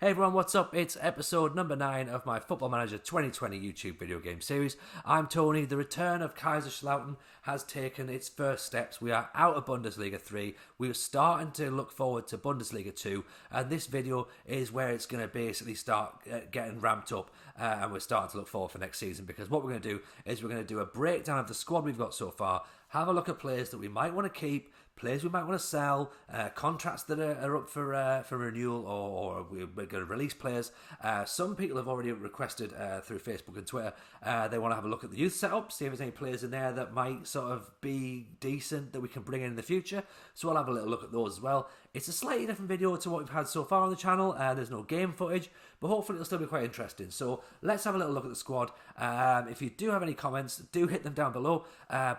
Hey everyone, what's up? It's episode number 9 of my Football Manager 2020 YouTube video game series. I'm Tony. The Return of Kaiserslautern has taken its first steps. We are out of Bundesliga 3. We're starting to look forward to Bundesliga 2. And this video is where it's going to basically start getting ramped up. And we're starting to look forward for next season. Because what we're going to do is we're going to do a breakdown of the squad we've got so far. Have a look at players that we might want to keep, players we might want to sell, contracts that are up for renewal, or we're going to release players. Some people have already requested through Facebook and Twitter, they want to have a look at the youth setup, see if there's any players in there that might sort of be decent that we can bring in the future. So I'll have a little look at those as well. It's a slightly different video to what we've had so far on the channel. There's no game footage, but hopefully it'll still be quite interesting. So let's have a little look at the squad. If you do have any comments, do hit them down below.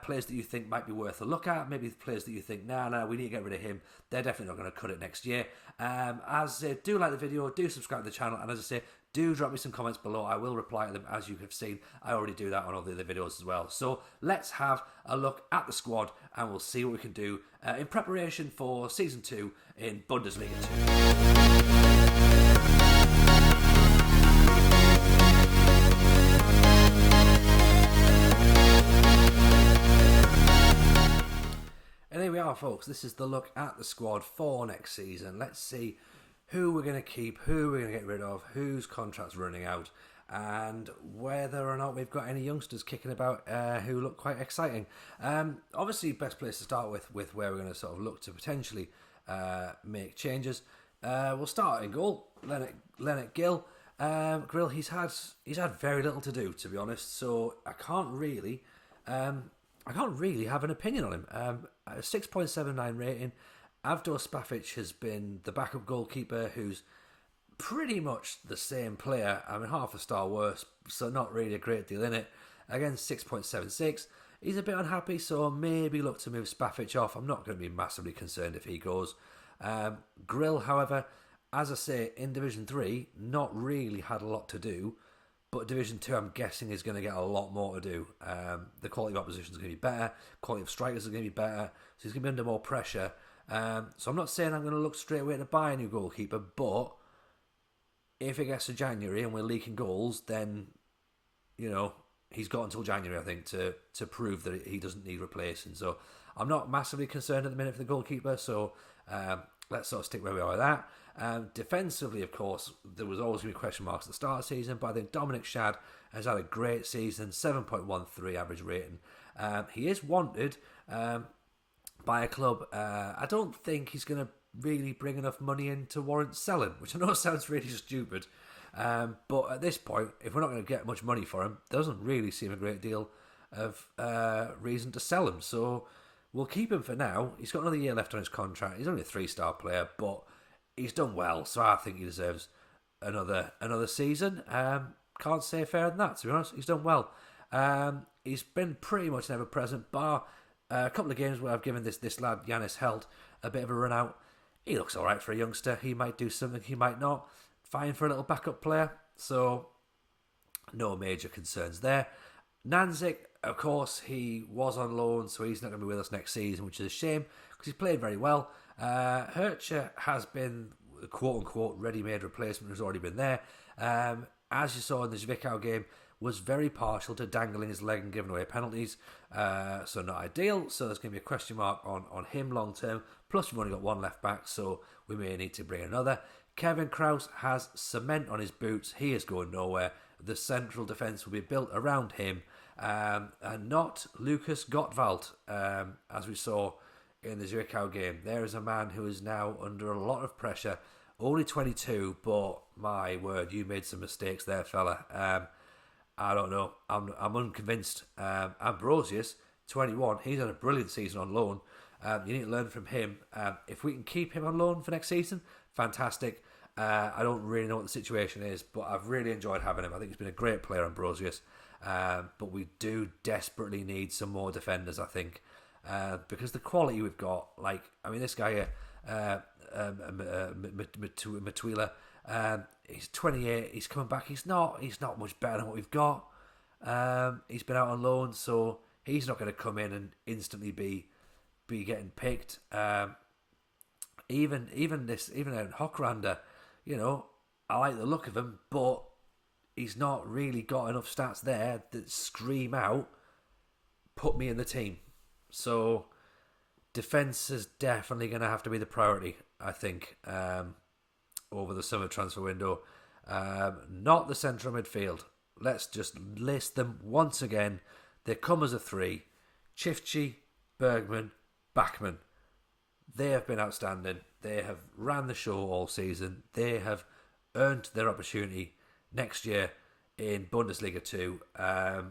Players that you think might be worth a look at, maybe players that you think, nah, we need to get rid of him. They're definitely not going to cut it next year. Do like the video, do subscribe to the channel, and as I say, do drop me some comments below. I will reply to them, as you have seen. I already do that on all the other videos as well. So let's have a look at the squad, and we'll see what we can do in preparation for Season 2 in Bundesliga 2. And here we are, folks. This is the look at the squad for next season. Let's see who we're going to keep, who we're going to get rid of, whose contract's running out, and whether or not we've got any youngsters kicking about who look quite exciting. Obviously, best place to start with where we're going to sort of look to potentially make changes. We'll start in goal. Leonard Gill. Grill. He's had very little to do, to be honest. So I can't really have an opinion on him. A 6.79 rating. Avdor Spafic has been the backup goalkeeper, who's pretty much the same player. I mean, half a star worse, so not really a great deal in it. Again, 6.76. He's a bit unhappy, so maybe look to move Spafic off. I'm not going to be massively concerned if he goes. Grill, however, as I say, in Division 3, not really had a lot to do. But Division 2, I'm guessing, is going to get a lot more to do. The quality of opposition is going to be better. Quality of strikers is going to be better. So he's going to be under more pressure. So I'm not saying I'm going to look straight away to buy a new goalkeeper. But if it gets to January and we're leaking goals, then, you know, he's got until January, I think, to prove that he doesn't need replacing. So I'm not massively concerned at the minute for the goalkeeper. So let's sort of stick where we are with that. Defensively, of course, there was always going to be question marks at the start of the season, but I think Dominic Shad has had a great season, 7.13 average rating. He is wanted by a club. I don't think he's going to really bring enough money in to warrant selling, which I know sounds really stupid. But at this point, if we're not going to get much money for him, there doesn't really seem a great deal of reason to sell him. So we'll keep him for now. He's got another year left on his contract. He's only a 3-star player, but he's done well, so I think he deserves another season. Can't say fairer than that, to be honest. He's done well. He's been pretty much never present, bar a couple of games where I've given this lad, Yanis Held, a bit of a run out. He looks alright for a youngster. He might do something, he might not. Fine for a little backup player, so no major concerns there. Nanzik, of course, he was on loan, so he's not going to be with us next season, which is a shame, because he's played very well. Hercher has been a quote-unquote ready-made replacement who's already been there. As you saw in the Zwickau game, was very partial to dangling his leg and giving away penalties, so not ideal. So there's going to be a question mark on him long-term. Plus, we've only got one left-back, so we may need to bring another. Kevin Krause has cement on his boots. He is going nowhere. The central defence will be built around him, and not Lucas Gottwald, as we saw in the Zwickau game. There is a man who is now under a lot of pressure. Only 22, but my word, you made some mistakes there, fella. I don't know. I'm unconvinced. Ambrosius, 21, he's had a brilliant season on loan. You need to learn from him. If we can keep him on loan for next season, fantastic. I don't really know what the situation is, but I've really enjoyed having him. I think he's been a great player, Ambrosius. But we do desperately need some more defenders, I think. Because the quality we've got, this guy here, Matuila, he's 28, he's coming back, he's not much better than what we've got. He's been out on loan, so he's not going to come in and instantly be getting picked. Even Hockrander, I like the look of him, but he's not really got enough stats there that scream out, put me in the team. So defence is definitely going to have to be the priority, I think, over the summer transfer window. Not the central midfield. Let's just list them once again. They come as a three. Chifchi, Bergman, Bachmann. They have been outstanding. They have ran the show all season. They have earned their opportunity next year in Bundesliga 2. I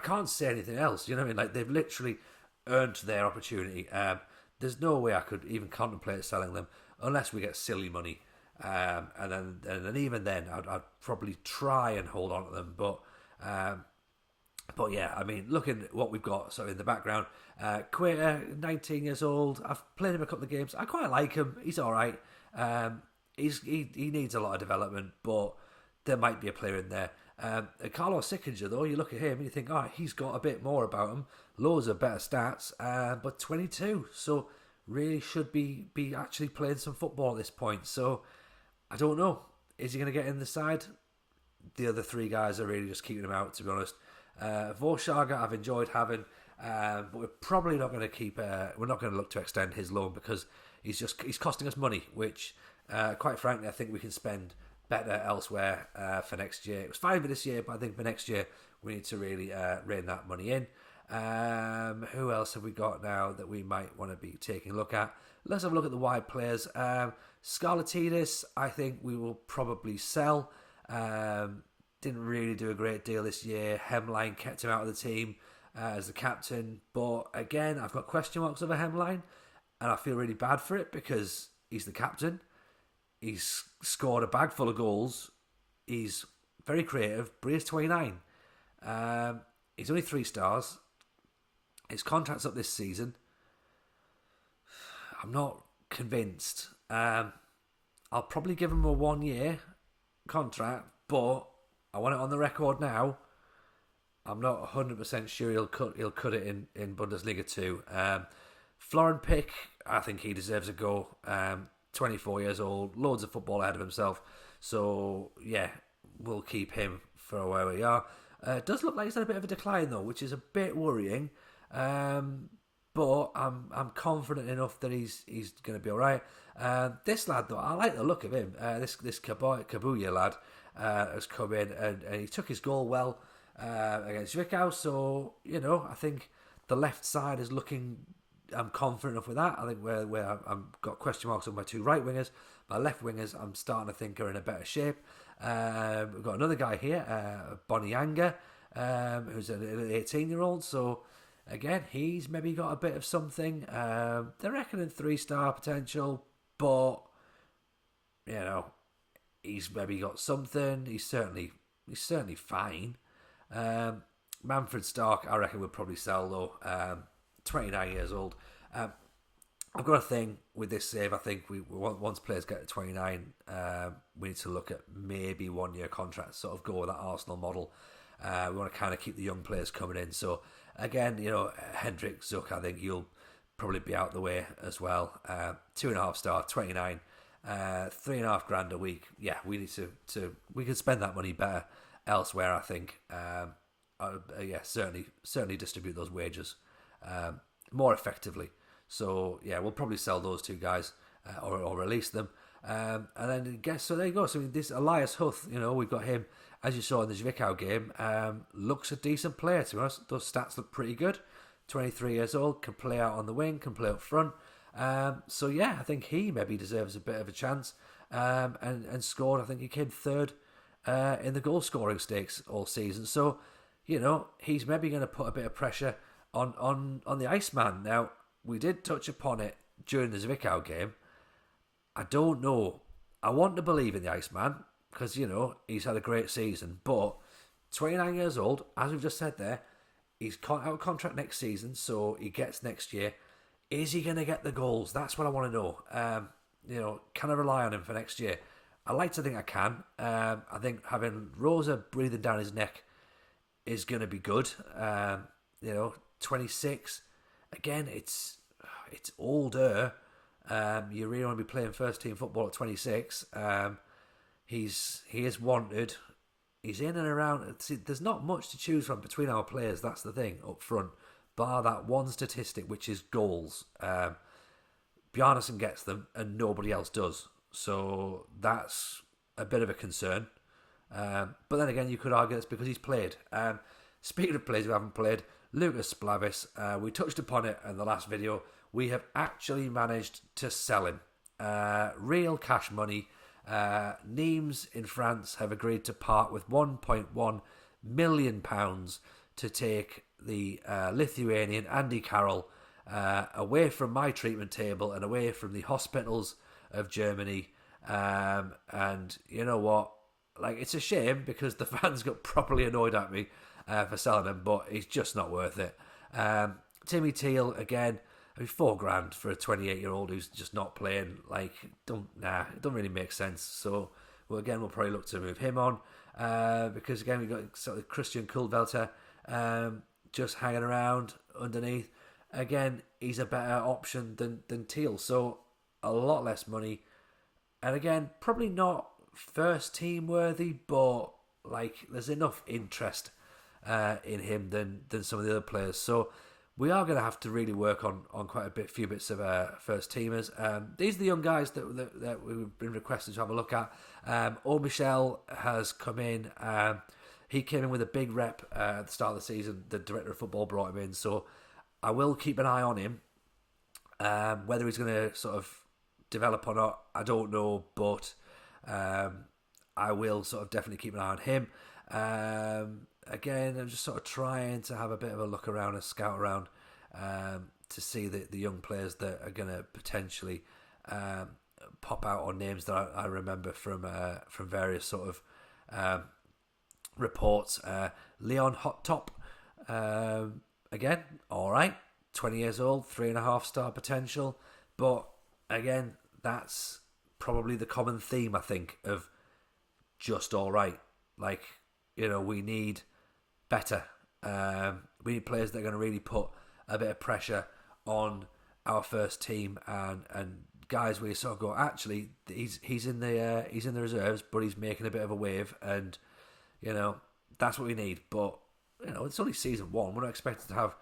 can't say anything else. You know what I mean? Like, they've literally earned their opportunity. There's no way I could even contemplate selling them unless we get silly money. And then even then, I'd probably try and hold on to them. But yeah, I mean, looking at what we've got in the background, Quater, 19 years old. I've played him a couple of games. I quite like him. He's all right. He needs a lot of development, but there might be a player in there. Carlos Sickinger, though, you look at him and you think, he's got a bit more about him. Loads of better stats, but 22. So really should be actually playing some football at this point. So I don't know. Is he going to get in the side? The other three guys are really just keeping him out, to be honest. Vorshaga I've enjoyed having, but we're probably not going to keep. We're not going to look to extend his loan because he's costing us money, which quite frankly I think we can spend better elsewhere for next year. It was fine for this year, but I think for next year we need to really rein that money in. Who else have we got now that we might want to be taking a look at? Let's have a look at the wide players. Scarlatidis, I think we will probably sell. Didn't really do a great deal this year. Hemline kept him out of the team as the captain. But again, I've got question marks over Hemline. And I feel really bad for it because he's the captain. He's scored a bag full of goals. He's very creative. But he's 29. He's only 3 stars. His contract's up this season. I'm not convinced. I'll probably give him a 1-year contract, but I want it on the record now. I'm not 100% sure he'll cut it in Bundesliga 2. Florin Pick, I think he deserves a go. 24 years old, loads of football ahead of himself. So yeah, we'll keep him for where we are. It does look like he's had a bit of a decline though, which is a bit worrying. But I'm confident enough that he's going to be all right. This lad though, I like the look of him. This Kabuya lad has come in and he took his goal well against Zwickau. So I think the left side is looking. I'm confident enough with that. I think where I've got question marks on my 2 right wingers, my left wingers I'm starting to think are in a better shape. We've got another guy here, Bonianga, who's an 18-year-old. So again, he's maybe got a bit of something. They're reckoning 3-star potential, but he's maybe got something. He's certainly fine. Manfred Stark, I reckon we'll probably sell though. 29 years old. I've got a thing with this save. I think we once players get to 29, we need to look at maybe 1-year contracts. Sort of go with that Arsenal model. We want to kind of keep the young players coming in. So again, Hendrik Zuck, I think you'll probably be out the way as well. 2.5 star, 29, 3.5 grand a week. Yeah, we need to we can spend that money better elsewhere. I think. Certainly distribute those wages more effectively. So yeah, we'll probably sell those 2 guys or release them. And then so there you go. So this Elias Huth, we've got him, as you saw in the Zwickau game, looks a decent player to us. Those stats look pretty good. 23 years old, can play out on the wing, can play up front. So yeah, I think he maybe deserves a bit of a chance. And scored, I think he came 3rd in the goal scoring stakes all season. So, he's maybe going to put a bit of pressure on the Iceman. Now, we did touch upon it during the Zwickau game. I don't know. I want to believe in the Iceman because, he's had a great season. But 29 years old, as we've just said there, he's out of contract next season, so he gets next year. Is he going to get the goals? That's what I want to know. Can I rely on him for next year? I like to think I can. I think having Rosa breathing down his neck is going to be good. 26. Again, it's older. You really want to be playing first team football at 26. he is wanted. He's in and around. See, there's not much to choose from between our players. That's the thing up front. Bar that one statistic, which is goals. Bjarnason gets them, and nobody else does. So that's a bit of a concern. But then again, you could argue it's because he's played. Speaking of players who haven't played, Lucas Splavis, we touched upon it in the last video. We have actually managed to sell him. Real cash money. Nimes in France have agreed to part with £1.1 million to take the Lithuanian Andy Carroll away from my treatment table and away from the hospitals of Germany. And you know what? Like, it's a shame because the fans got properly annoyed at me for selling him, but he's just not worth it. Timmy Teal, again, I mean, $4,000 for a 28-year-old who's just not playing. Like, it don't really make sense. So, we'll probably look to move him on because again, we've got sort of Christian Kuldvelter just hanging around underneath. Again, he's a better option than Teal, so a lot less money. And again, probably not first team worthy, but like there's enough interest in him than some of the other players. So we are going to have to really work on quite a few bits of first teamers. These are the young guys that we've been requested to have a look at. Michel has come in. He came in with a big rep at the start of the season. The director of football brought him in, so I will keep an eye on him. Whether he's going to sort of develop or not, I don't know, but I will sort of definitely keep an eye on him. Again, I'm just sort of trying to have a bit of a look around, a scout around, to see the young players that are going to potentially pop out on names that I remember from various sort of reports. Leon Hot Top, again, all right, 20 years old, 3.5 star potential, but again, that's probably the common theme, I think, of just all right. Like, you know, we need better. We need players that are going to really put a bit of pressure on our first team, and guys where you sort of go, actually, he's in the reserves, but he's making a bit of a wave, and you know that's what we need. But you know, it's only season 1. We're not expected to have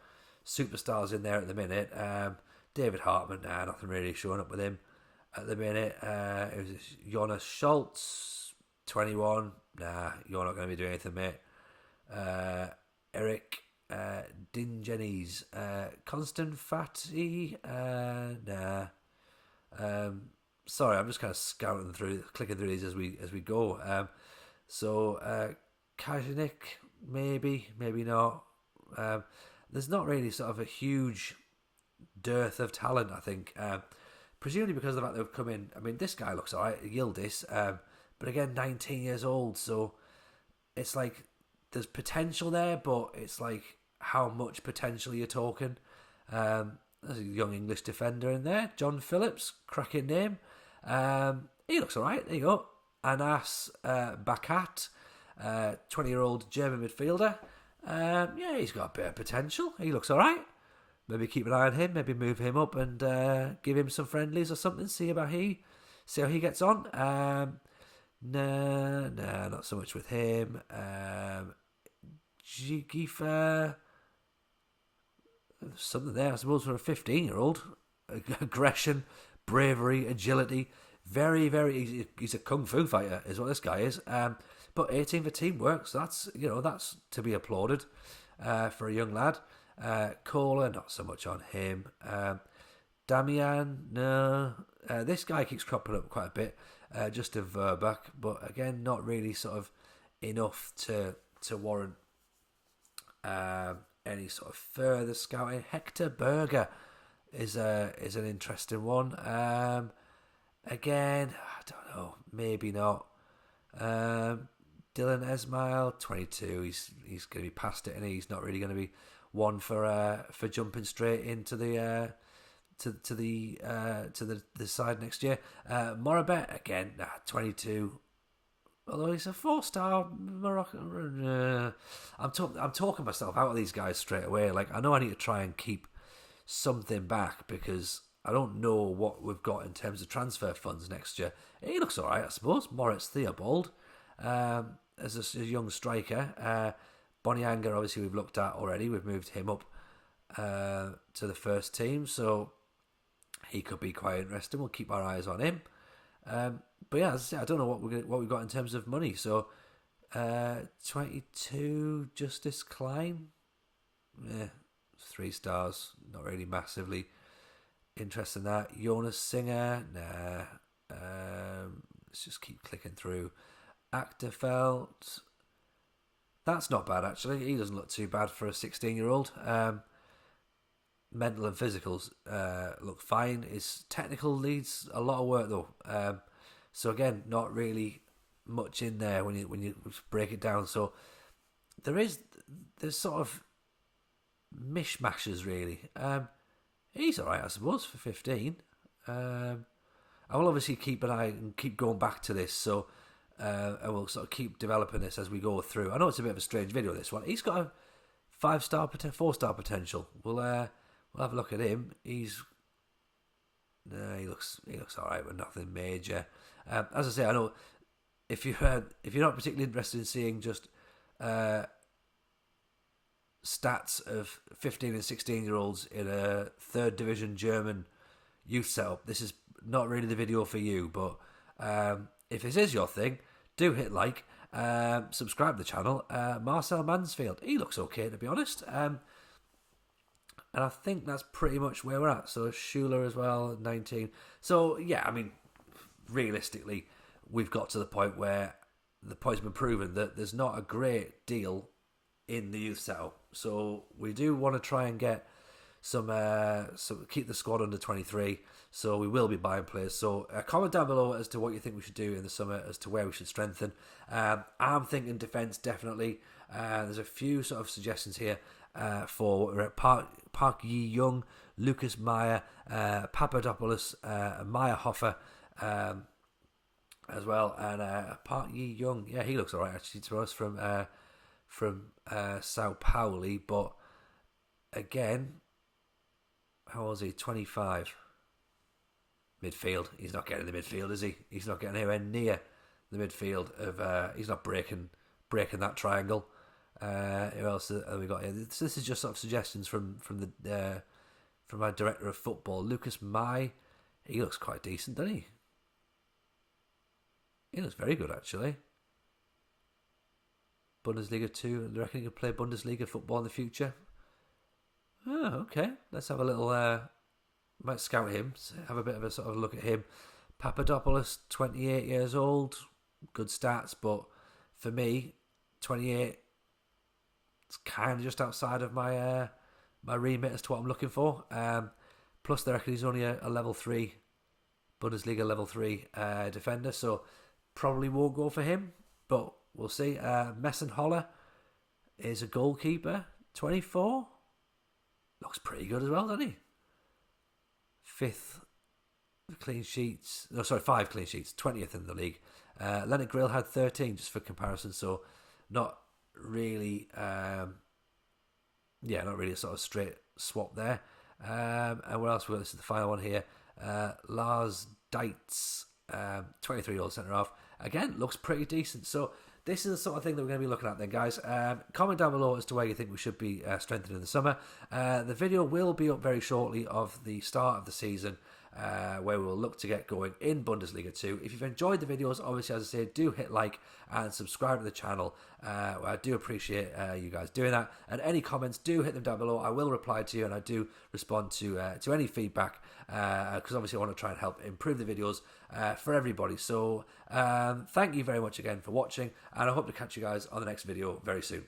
superstars in there at the minute. David Hartman, nothing really showing up with him at the minute. It was Jonas Schultz, 21. You're not going to be doing anything, mate. Eric Dingenis, Constant Fatty, sorry, I'm just kind of clicking through these as we go. Kajanik, maybe not. There's not really sort of a huge dearth of talent, I think. Presumably because of the fact they've come in. I mean, this guy looks alright, Yildiz, but again, 19 years old, so it's like there's potential there, but it's like how much potential you're talking. There's a young English defender in there, John Phillips, cracking name. He looks alright. There you go. Anas Bakat, 20-year-old German midfielder. Yeah, he's got a bit of potential. He looks alright. Maybe keep an eye on him. Maybe move him up and give him some friendlies or something. See how he gets on. Nah, not so much with him. Jigifa, something there, I suppose, for a 15-year-old. Aggression, bravery, agility. Very, very. He's a kung fu fighter, is what this guy is. But 18 for teamwork, so that's to be applauded for a young lad. Kohler, not so much on him. Damian, no. This guy keeps cropping up quite a bit. Justin Verbach, but again, not really sort of enough to warrant any sort of further scouting. Hector Berger is an interesting one. Again, I don't know, maybe not. Dylan Esmail, 22. He's going to be past it, and he's not really going to be one for jumping straight into the to the side next year. Morabet, again, 22. Although he's a 4-star Moroccan. I'm talking myself out of these guys straight away. Like, I know I need to try and keep something back because I don't know what we've got in terms of transfer funds next year. He looks all right, I suppose. Moritz Theobald as a young striker. Bonyanga, obviously, we've looked at already. We've moved him up to the first team, so he could be quite interesting. We'll keep our eyes on him. But yeah, as I say, I don't know what we've got in terms of money. So 22 Justice Klein, 3 stars, not really massively interested in that. Jonas Singer, nah. Let's just keep clicking through. Achterfeld, that's not bad actually. He doesn't look too bad for a 16-year-old. Mental and physicals look fine. His technical needs a lot of work though. So again, not really much in there when you break it down. So there's sort of mishmashes really. He's alright, I suppose, for 15. I will obviously keep an eye and keep going back to this, so and we'll sort of keep developing this as we go through. I know it's a bit of a strange video, this one. He's got a 4-star potential. We'll have a look at him. He looks alright, but nothing major. As I say, I know if you're not particularly interested in seeing just stats of 15 and 16-year-olds in a 3rd division German youth setup, this is not really the video for you. But if this is your thing, do hit like, subscribe to the channel. Marcel Mansfield, he looks okay, to be honest. And I think that's pretty much where we're at. So Schuler as well, 19. So yeah, I mean, realistically, we've got to the point where the point's been proven that there's not a great deal in the youth setup. So we do want to try and get some keep the squad under 23. So we will be buying players. So comment down below as to what you think we should do in the summer, as to where we should strengthen. I'm thinking defence, definitely. There's a few sort of suggestions here for Park Yi Young, Lucas Meyer, Papadopoulos, Meyer Hoffer as well, and Park Yi Young. Yeah, he looks alright actually to us from Sao Paulo, but again, how old is he? 25. Midfield. He's not getting the midfield, is he? He's not getting anywhere near the midfield of. He's not breaking that triangle. Who else have we got here? This is just sort of suggestions from my director of football, Lucas Mai. He looks quite decent, doesn't he? He looks very good actually. Bundesliga 2. Do you reckon he could play Bundesliga football in the future? Oh, okay. Let's have a little. Might scout him. Have a bit of a sort of look at him. Papadopoulos, 28 years old. Good stats, but for me, 28. It's kind of just outside of my my remit as to what I'm looking for. Plus, they reckon he's only a level 3 Bundesliga level 3 defender, so probably won't go for him. But we'll see. Messenholler is a goalkeeper, 24. Looks pretty good as well, doesn't he? 5th clean sheets. No, sorry, 5 clean sheets. 20th in the league. Leonard Grill had 13, just for comparison. So not really. Not really a sort of straight swap there. And what else? Well, this is the final one here. Lars Deitz, 23-year-old centre half. Again, looks pretty decent. So this is the sort of thing that we're going to be looking at then, guys. Comment down below as to where you think we should be strengthening in the summer. The video will be up very shortly of the start of the season, where we will look to get going in Bundesliga 2. If you've enjoyed the videos, obviously, as I say, do hit like and subscribe to the channel. I do appreciate you guys doing that. And any comments, do hit them down below. I will reply to you, and I do respond to any feedback, because obviously I want to try and help improve the videos for everybody. So thank you very much again for watching, and I hope to catch you guys on the next video very soon.